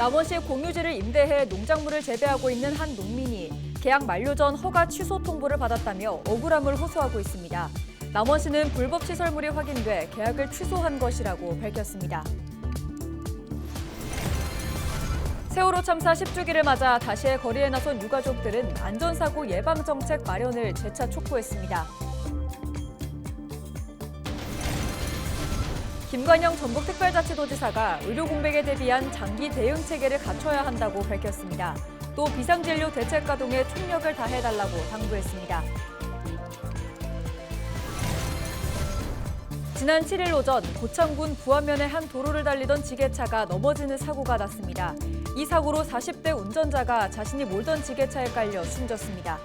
남원시 공유지를 임대해 농작물을 재배하고 있는 한 농민이 계약 만료 전 허가 취소 통보를 받았다며 억울함을 호소하고 있습니다. 남원시는 불법 시설물이 확인돼 계약을 취소한 것이라고 밝혔습니다. 세월호 참사 10주기를 맞아 다시의 거리에 나선 유가족들은 안전사고 예방 정책 마련을 재차 촉구했습니다. 김관영 전북특별자치도지사가 의료 공백에 대비한 장기 대응 체계를 갖춰야 한다고 밝혔습니다. 또 비상진료 대책 가동에 총력을 다해달라고 당부했습니다. 지난 7일 오전 고창군 부안면의 한 도로를 달리던 지게차가 넘어지는 사고가 났습니다. 이 사고로 40대 운전자가 자신이 몰던 지게차에 깔려 숨졌습니다.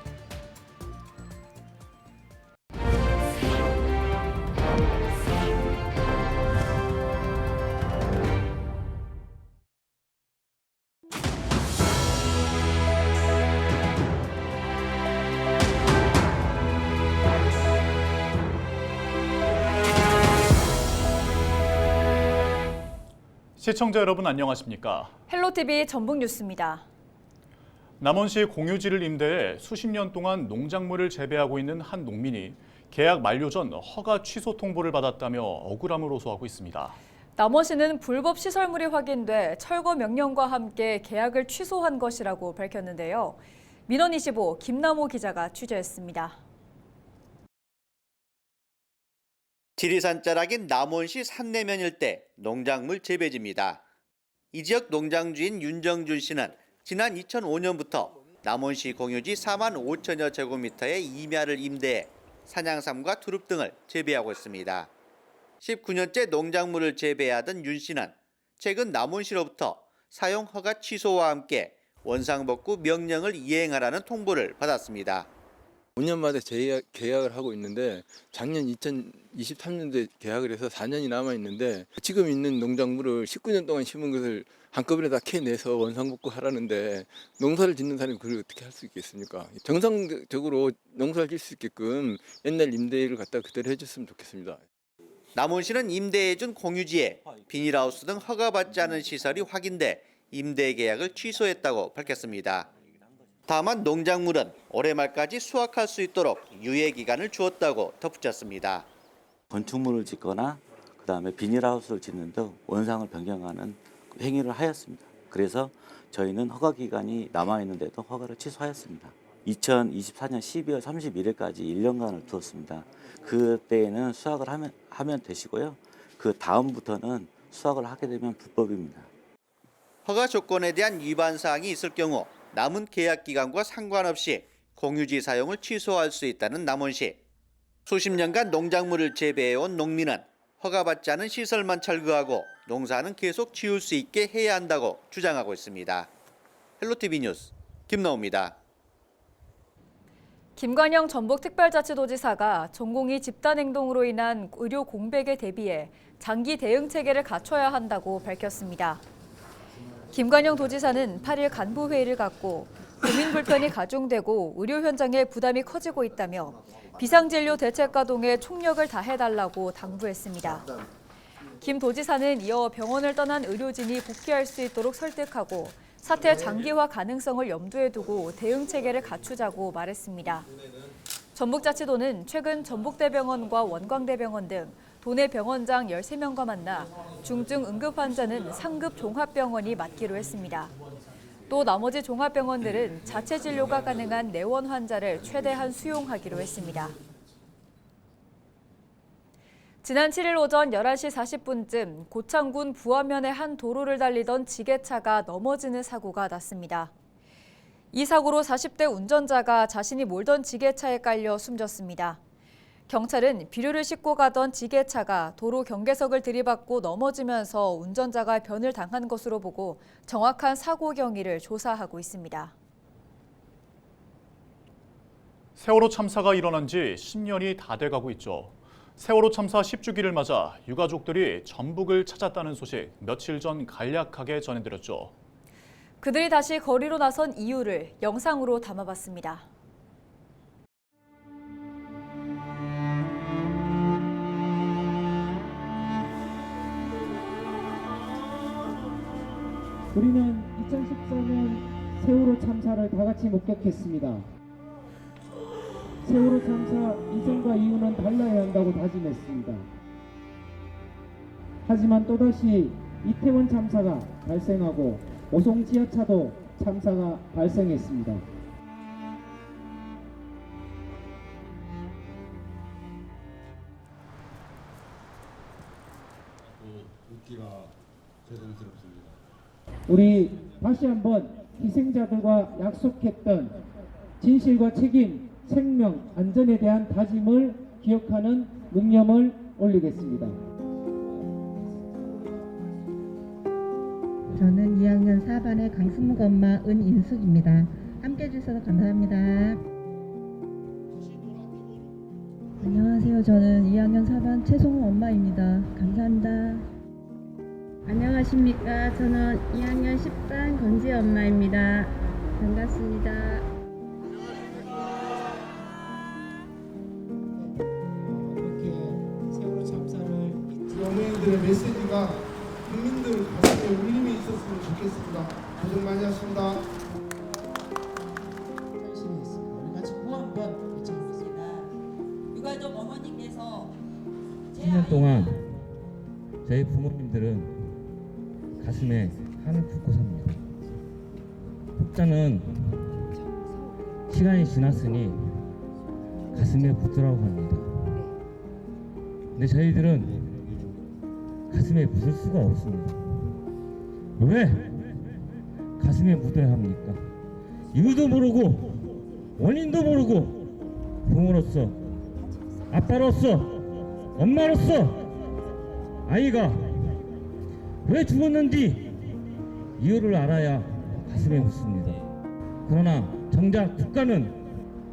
시청자 여러분 안녕하십니까? 헬로티비 전북뉴스입니다. 남원시 공유지를 임대해 수십 년 동안 농작물을 재배하고 있는 한 농민이 계약 만료 전 허가 취소 통보를 받았다며 억울함을 호소하고 있습니다. 남원시는 불법 시설물이 확인돼 철거 명령과 함께 계약을 취소한 것이라고 밝혔는데요. 민원25 김남호 기자가 취재했습니다. 지리산 자락인 남원시 산내면 일대 농작물 재배지입니다. 이 지역 농장주인 윤정준 씨는 지난 2005년부터 남원시 공유지 4만 5천여 제곱미터의 임야를 임대해 산양삼과 두릅 등을 재배하고 있습니다. 19년째 농작물을 재배하던 윤 씨는 최근 남원시로부터 사용 허가 취소와 함께 원상복구 명령을 이행하라는 통보를 받았습니다. 5년 만에 재계약을 하고 있는데 작년 2023년도에 계약을 해서 4년이 남아 있는데 지금 있는 농작물을 19년 동안 심은 것을 한꺼번에 다 캐내서 원상복구 하라는데 농사를 짓는 사람이 그걸 어떻게 할 수 있겠습니까? 정상적으로 농사를 질 수 있게끔 옛날 임대를 갖다 그대로 해줬으면 좋겠습니다. 남원시는 임대해준 공유지에 비닐하우스 등 허가받지 않은 시설이 확인돼 임대 계약을 취소했다고 밝혔습니다. 다만 농작물은 올해 말까지 수확할 수 있도록 유예 기간을 주었다고 덧붙였습니다. 건축물을 짓거나 그다음에 비닐하우스를 짓는 등 원상을 변경하는 행위를 하였습니다. 그래서 저희는 허가 기간이 남아 있는데도 허가를 취소하였습니다. 2024년 12월 31일까지 1년간을 두었습니다. 그때에는 수확을 하면 되시고요. 그 다음부터는 수확을 하게 되면 불법입니다. 허가 조건에 대한 위반 사항이 있을 경우 남은 계약 기간과 상관없이 공유지 사용을 취소할 수 있다는 남원시. 수십 년간 농작물을 재배해온 농민은 허가받지 않은 시설만 철거하고 농사는 계속 지을 수 있게 해야 한다고 주장하고 있습니다. 헬로티비 뉴스 김나호입니다. 김관영 전북특별자치도지사가 전공의 집단행동으로 인한 의료 공백에 대비해 장기 대응 체계를 갖춰야 한다고 밝혔습니다. 김관영 도지사는 8일 간부회의를 갖고 국민 불편이 가중되고 의료 현장의 부담이 커지고 있다며 비상진료 대책 가동에 총력을 다해달라고 당부했습니다. 김 도지사는 이어 병원을 떠난 의료진이 복귀할 수 있도록 설득하고 사태 장기화 가능성을 염두에 두고 대응 체계를 갖추자고 말했습니다. 전북자치도는 최근 전북대병원과 원광대병원 등 도내 병원장 13명과 만나 중증 응급 환자는 상급 종합병원이 맡기로 했습니다. 또 나머지 종합병원들은 자체 진료가 가능한 내원 환자를 최대한 수용하기로 했습니다. 지난 7일 오전 11시 40분쯤 고창군 부안면의 한 도로를 달리던 지게차가 넘어지는 사고가 났습니다. 이 사고로 40대 운전자가 자신이 몰던 지게차에 깔려 숨졌습니다. 경찰은 비료를 싣고 가던 지게차가 도로 경계석을 들이받고 넘어지면서 운전자가 변을 당한 것으로 보고 정확한 사고 경위를 조사하고 있습니다. 세월호 참사가 일어난 지 10년이 다 돼가고 있죠. 세월호 참사 10주기를 맞아 유가족들이 전북을 찾았다는 소식 며칠 전 간략하게 전해드렸죠. 그들이 다시 거리로 나선 이유를 영상으로 담아봤습니다. 우리는 2014년 세월호 참사를 다 같이 목격했습니다. 세월호 참사 이전과 이후는 달라야 한다고 다짐했습니다. 하지만 또다시 이태원 참사가 발생하고 오송 지하차도 참사가 발생했습니다. 웃기가 죄송스럽습니다. 우리 다시 한번 희생자들과 약속했던 진실과 책임, 생명, 안전에 대한 다짐을 기억하는 묵념을 올리겠습니다. 저는 2학년 4반의 강승묵 엄마 은인숙입니다. 함께 해주셔서 감사합니다. 안녕하세요. 저는 2학년 4반 최송우 엄마입니다. 감사합니다. 안녕하십니까. 저는 2학년 10반 권지 엄마입니다. 반갑습니다. 이렇게 세월호 참사를 연예인들의 메시지가 국민들 가슴에 울림이 있었으면 좋겠습니다. 고생 많이 하십니다. 열심히 했습니다. 우리 같이 구호 한번 외쳐보겠습니다. 유가족 어머님께서 10년 동안 저희 부모님들은 가슴에 한을 품고 삽니다. 혹자는 시간이 지났으니 가슴에 묻으라고 합니다. 근데 저희들은 가슴에 묻을 수가 없습니다. 왜 가슴에 묻어야 합니까? 이유도 모르고 원인도 모르고 부모로서, 아빠로서, 엄마로서 아이가 왜 죽었는지 이유를 알아야 가슴에 묻습니다. 그러나 정작 국가는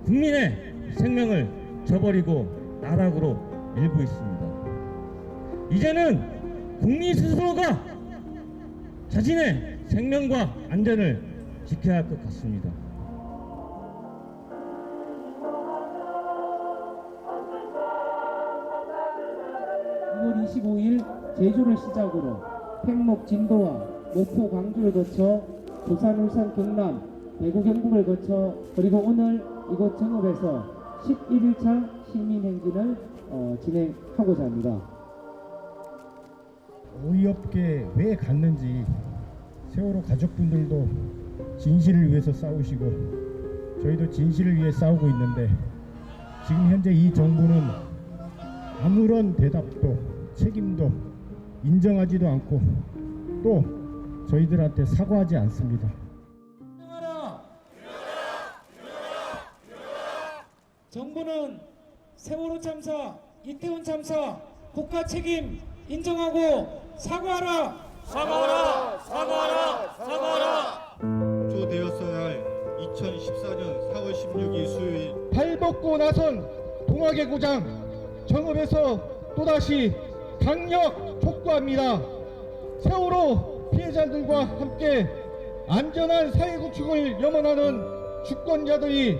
국민의 생명을 저버리고 나락으로 밀고 있습니다. 이제는 국민 스스로가 자신의 생명과 안전을 지켜야 할 것 같습니다. 2월 25일 제주를 시작으로 팽목 진도와 목포 광주를 거쳐 부산 울산 경남 대구 경북을 거쳐 그리고 오늘 이곳 정읍에서 11일차 시민행진을 진행하고자 합니다. 어이없게 왜 갔는지 세월호 가족분들도 진실을 위해서 싸우시고 저희도 진실을 위해 싸우고 있는데 지금 현재 이 정부는 아무런 대답도 책임도 인정하지도 않고 또 저희들한테 사과하지 않습니다. 정부는 세월호 참사, 이태원 참사 국가 책임 인정하고 사과하라! 사과하라! 사과하라! 사과하라! 조되었어야 할 2014년 4월 16일 수요일 발벗고 나선 동학의 고장 정읍에서 또다시 강력 촉구합니다. 세월호 피해자들과 함께 안전한 사회 구축을 염원하는 주권자들이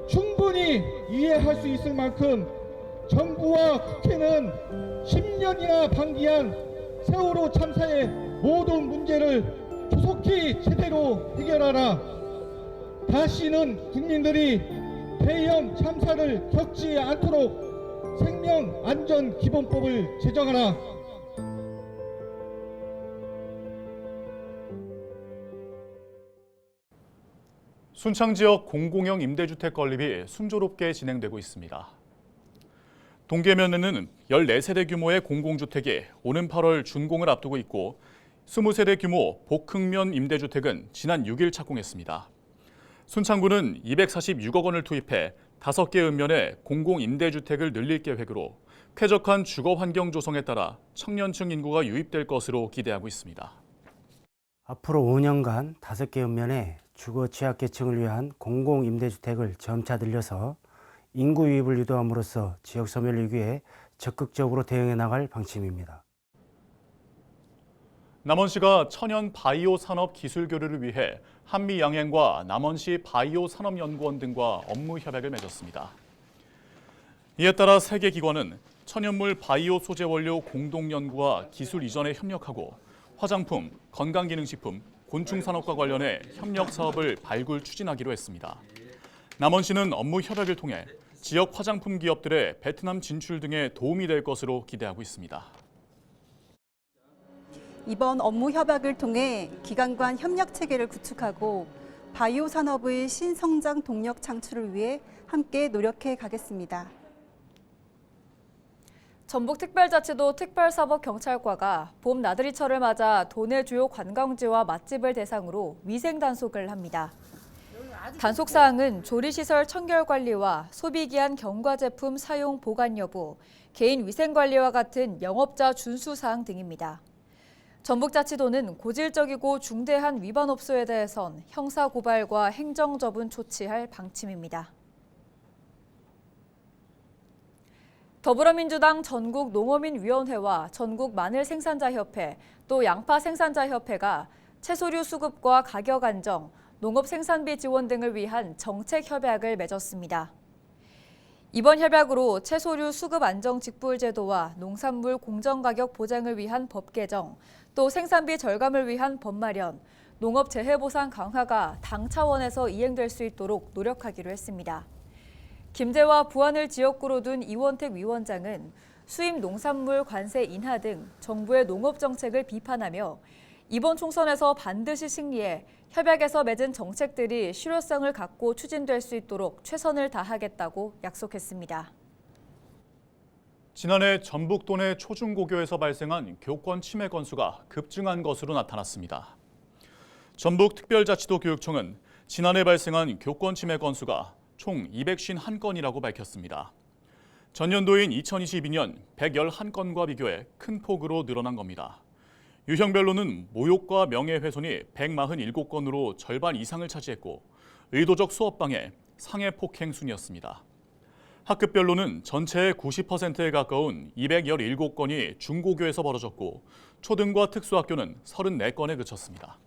충분히 이해할 수 있을 만큼 정부와 국회는 10년이나 방기한 세월호 참사의 모든 문제를 조속히 제대로 해결하라. 다시는 국민들이 대형 참사를 겪지 않도록 생명안전기본법을 제정하라. 순창 지역 공공형 임대주택 건립이 순조롭게 진행되고 있습니다. 동계면에는 14세대 규모의 공공주택이 오는 8월 준공을 앞두고 있고 20세대 규모 복흥면 임대주택은 지난 6일 착공했습니다. 순창구는 246억 원을 투입해 5개 읍면에 공공임대주택을 늘릴 계획으로 쾌적한 주거 환경 조성에 따라 청년층 인구가 유입될 것으로 기대하고 있습니다. 앞으로 5년간 5개 읍면에 주거 취약계층을 위한 공공임대주택을 점차 늘려서 인구 유입을 유도함으로써 지역 소멸 위기에 적극적으로 대응해 나갈 방침입니다. 남원시가 천연 바이오 산업 기술 교류를 위해 한미양행과 남원시 바이오 산업연구원 등과 업무 협약을 맺었습니다. 이에 따라 세 개 기관은 천연물 바이오 소재 원료 공동 연구와 기술 이전에 협력하고 화장품, 건강기능식품, 곤충 산업과 관련해 협력 사업을 발굴 추진하기로 했습니다. 남원시는 업무 협약을 통해 지역 화장품 기업들의 베트남 진출 등에 도움이 될 것으로 기대하고 있습니다. 이번 업무 협약을 통해 기관 간 협력 체계를 구축하고 바이오 산업의 신성장 동력 창출을 위해 함께 노력해 가겠습니다. 전북특별자치도 특별사법경찰과가 봄 나들이철을 맞아 도내 주요 관광지와 맛집을 대상으로 위생 단속을 합니다. 단속 사항은 조리시설 청결 관리와 소비기한 경과 제품 사용 보관 여부, 개인 위생 관리와 같은 영업자 준수 사항 등입니다. 전북자치도는 고질적이고 중대한 위반 업소에 대해선 형사 고발과 행정 처분 조치할 방침입니다. 더불어민주당 전국농어민위원회와 전국마늘생산자협회, 또 양파생산자협회가 채소류 수급과 가격 안정, 농업 생산비 지원 등을 위한 정책 협약을 맺었습니다. 이번 협약으로 채소류 수급 안정 직불 제도와 농산물 공정가격 보장을 위한 법 개정, 또 생산비 절감을 위한 법 마련, 농업 재해 보상 강화가 당 차원에서 이행될 수 있도록 노력하기로 했습니다. 김제와 부안을 지역구로 둔 이원택 위원장은 수입 농산물 관세 인하 등 정부의 농업 정책을 비판하며 이번 총선에서 반드시 승리해 협약에서 맺은 정책들이 실효성을 갖고 추진될 수 있도록 최선을 다하겠다고 약속했습니다. 지난해 전북도 내 초중고교에서 발생한 교권 침해 건수가 급증한 것으로 나타났습니다. 전북특별자치도 교육청은 지난해 발생한 교권 침해 건수가 총 251건이라고 밝혔습니다. 전년도인 2022년 111건과 비교해 큰 폭으로 늘어난 겁니다. 유형별로는 모욕과 명예훼손이 147건으로 절반 이상을 차지했고 의도적 수업방해, 상해폭행 순이었습니다. 학급별로는 전체의 90%에 가까운 217건이 중고교에서 벌어졌고 초등과 특수학교는 34건에 그쳤습니다.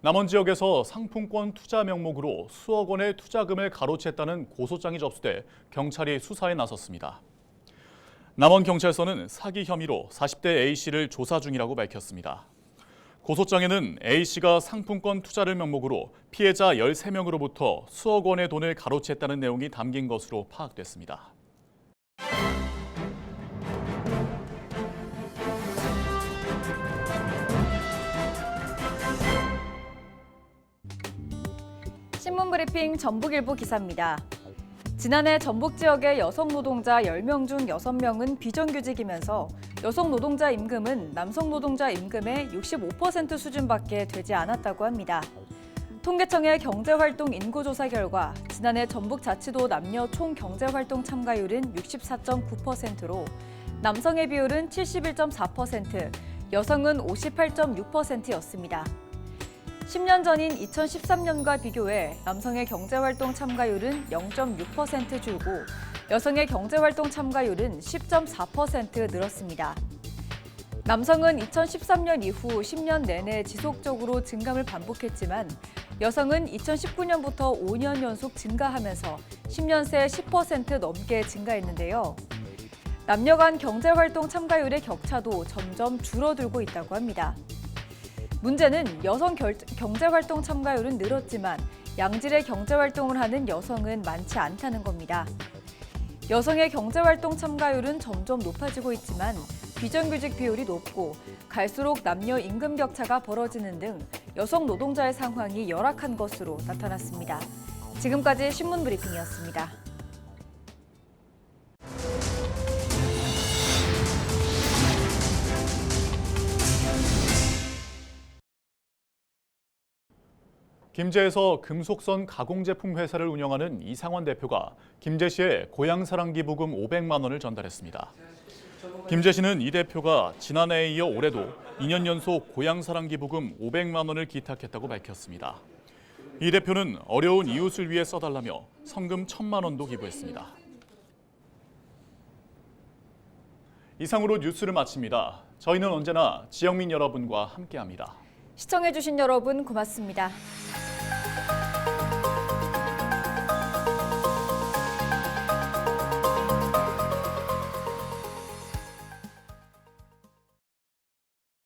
남원 지역에서 상품권 투자 명목으로 수억 원의 투자금을 가로챘다는 고소장이 접수돼 경찰이 수사에 나섰습니다. 남원경찰서는 사기 혐의로 40대 A씨를 조사 중이라고 밝혔습니다. 고소장에는 A씨가 상품권 투자를 명목으로 피해자 13명으로부터 수억 원의 돈을 가로챘다는 내용이 담긴 것으로 파악됐습니다. 신문브리핑 전북일보 기사입니다. 지난해 전북 지역의 여성 노동자 10명 중 6명은 비정규직이면서 여성 노동자 임금은 남성 노동자 임금의 65% 수준밖에 되지 않았다고 합니다. 통계청의 경제활동 인구조사 결과 지난해 전북자치도 남녀 총 경제활동 참가율은 64.9%로 남성의 비율은 71.4%, 여성은 58.6%였습니다. 10년 전인 2013년과 비교해 남성의 경제활동 참가율은 0.6% 줄고 여성의 경제활동 참가율은 10.4% 늘었습니다. 남성은 2013년 이후 10년 내내 지속적으로 증감을 반복했지만 여성은 2019년부터 5년 연속 증가하면서 10년 새 10% 넘게 증가했는데요. 남녀 간 경제활동 참가율의 격차도 점점 줄어들고 있다고 합니다. 문제는 여성 경제활동 참가율은 늘었지만 양질의 경제활동을 하는 여성은 많지 않다는 겁니다. 여성의 경제활동 참가율은 점점 높아지고 있지만 비정규직 비율이 높고 갈수록 남녀 임금 격차가 벌어지는 등 여성 노동자의 상황이 열악한 것으로 나타났습니다. 지금까지 신문브리핑이었습니다. 김제에서 금속선 가공제품 회사를 운영하는 이상원 대표가 김제시에 고향사랑 기부금 500만 원을 전달했습니다. 김제시는 이 대표가 지난해에 이어 올해도 2년 연속 고향사랑 기부금 500만 원을 기탁했다고 밝혔습니다. 이 대표는 어려운 이웃을 위해 써달라며 성금 1,000만 원도 기부했습니다. 이상으로 뉴스를 마칩니다. 저희는 언제나 지역민 여러분과 함께합니다. 시청해주신 여러분 고맙습니다.